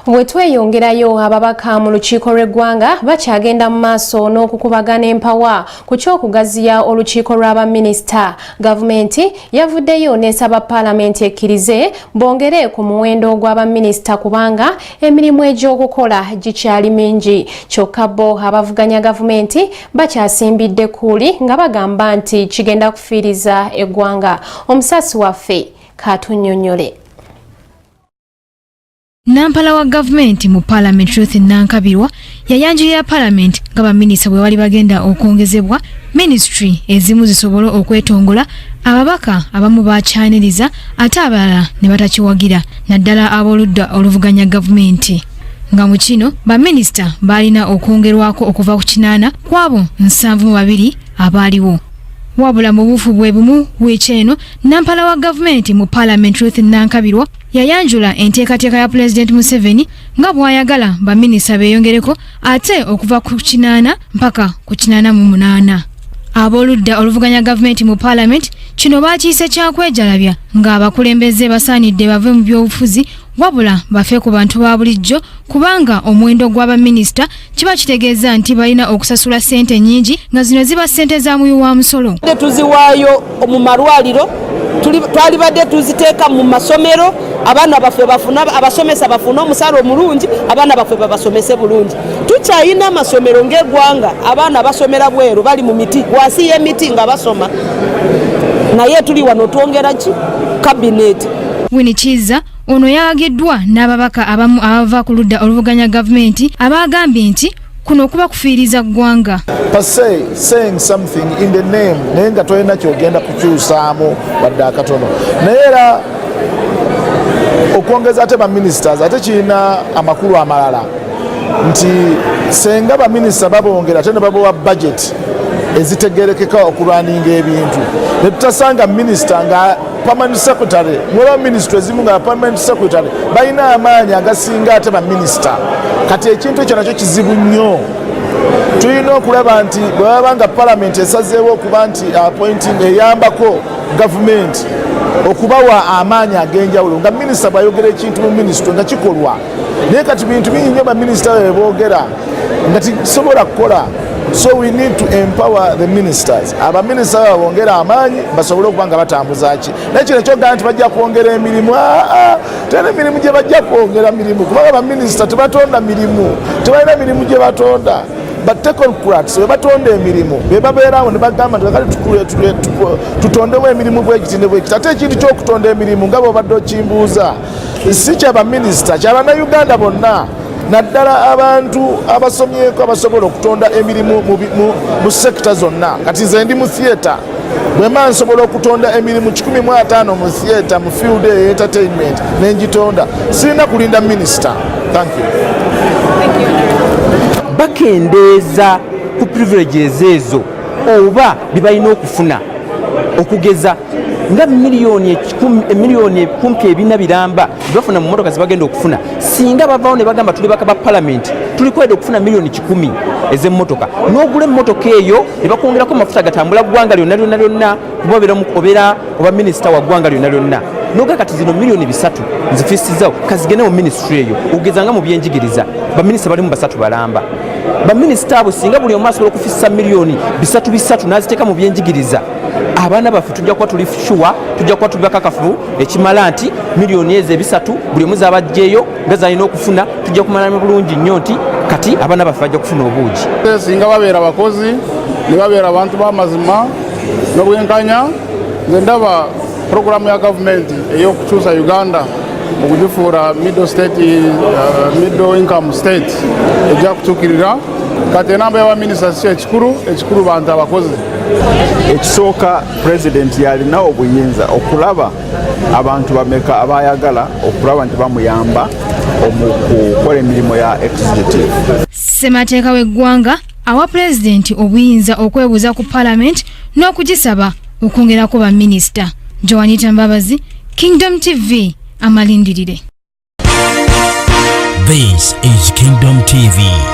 Bwetweyongerayo ababaka mu lukiiko lw'eggwanga bakyagenda mu maaso n'okukubagana empawa ku ky'okugaziya olukiiko lw'abaminisita. Gavumenti yavuddeyo n'esaba Paalamenti ekkirize bongere ku muwendo gw'abaminisita kubanga emirimu egy'okukola gikyali mingi. Kyokka bo abavuganya gavumenti bakyasimbidde kuuli nga bagamba nti kigenda kufiiriza eggwanga. Omusasi waffe katunnyonnyole. Nampala wa gavumenti mu Parliament Ruth Nankabirwa yayanjulira Parliament nga baminisita bwe bali bagenda okwongezebwa ministry ezimu zisobola okwetongola ababaka abamu bakyaniriza ate abalala ne batakiwagira naddala ab'oludda oluvuganya gavumenti. Nga mu kino baminisita balina okwongerwako okuva ku 8 kwabo 72 abaaliwo. Wabula mu bufu bwe bumu bw'ekyeno Nampala wa gavumenti mu Parliament Ruth Nankabirwa yayanjula enteekateeka ya President Museveni nga bw'ayagala baminisita beeyongereko ate okuva ku 8 mpaka ku 88. Ab'oludda oluvuganya gavumenti mu Parliament kino bakiise kyakwejalabya nga abakulembeze basaanidde bave mu byobufuzi wabula bafe ku bantu ba bulijjo kubanga omuwendo gw'abaminisita kiba kitegeeza nti balina okusasula ssente nnyingi nga zino ziba ssente za muwi wa musolo. Tuziwaayo mu malwaliro twalibadde tuziteeka mu masomero abaana baffe bafuna abasomesa bafuna omusaala omulungi abaana baffe babasomese bulungi. Tukyayina amasomero ng'eggwanga abaana basomera bweru bali mu miti wansi y'emiti nga basoma naye tuli wano twongera ki kabineeti. Winnie Kiza ono yawagiddwa n'ababaka abamu abava ku ludda oluvuganya gavumenti abagambye nti kuno kuba kufiiriza ggwanga. Saying something in the name naye nga tolina kyogenda kukyusaamu wadde akatono naye era okwongeza ate baministers ate kirina amakulu amalala nti senga baminisita babongera ate ne babawa budget ezitegerekeka okulwaninga ebintu ne tutasanga minisita nga permanent secretary mwera ministry ezimu nga permanent secretary balina amaanyi agasinga ate baminisita. Kati ekintu ekyo nakyo kizibu nnyo. Tulina okulaba nti bwe baba nga Parliament esazeewo okuba nti appointing eyambako gavumenti okubawa amaanyi ag'enjawulo nga minisita bw'ayogera ekintu mu ministry nga kikolwa. Naye kati bintu bingi nnyo baminisita bwe boogera nga tisobola kukola. So we need to empower the ministers. Abaminisita babongera amaanyi basobole okuba nga batambuza ki. Naye kino kyogamba nti bajja kwongera emirimu. Tena emirimu gye bajja kwongera mirimu kubanga baminisita tebatonda mirimu. Tebalina mirimu gye batonda. But technocrats we batonda emirimu be babeerawo ne bagamba nti kale tutondewo emirimu bwekiti ne bwekiti. Ate ekintu ky'okutonda emirimu nga bw'obadde okimbuuza si kya baminisita kya bannayuganda bonna naddala abantu abasomyeko abasobola okutonda emirimu mu sekita zonna. Kati nze ndi mu theatre bwema nsobola okutonda emirimu 15 mu theatre mu field entertainment nengitonda sirina kulinda minisita. Thank you. Bakendeeza ku privileges ezo oba bibalina okufuna okugeza nga miliyoni 10 biramba bafuna mu motoka zibagenda okufuna singa bavaawo ne bagamba tuli baka ba Parliament tulikwenda okufuna miliyoni 10 ez'emmotoka n'ogula emmotoka eyo ne bakwongerako mafuta gatambula ggwanga lyonna kubobeera oba minisita wa ggwanga lyonna noga kati zino miliyoni 3 nzifisizawo kazigende mu ministry eyo okugeza nga mu byenjigiriza baminisita balimu 3 balamba. Baminisita abo singa buli omu asobola okufisa miliyoni 3 n'aziteeka mu byenjigiriza abaana baffe tujja kuba tuli shuwa tujja kuba tuli bakakafu ekimala nti miliyoni ezo 3 buli omu z'abajjeeyo nga zalina okufuna tujja kumalamu bulungi nnyo nti kati abaana baffe bajja kufuna obuugi. Singa babeera abakozi ne babeera abantu b'amazima n'obwenkanya nze ndaba programu ya gavumenti ey'okukyusa Uganda okugifuula middle income state ejja kutuukirira. Kati enamba y'abaminisita si ekikulu bantu abakozi. Ekisooka pulezidenti yalina obuyinza okulaba abantu bameka abayagala okulaba nti bamuyamba okukola emirimu ya executive. Ssemateeka w'eggwanga awa pulezidenti obuyinza okwebuuza ku Parliament n'okugisaba okwongerako baminisita. Joanita Mbabazi, Kingdom TV, amalindirire. This is Kingdom TV.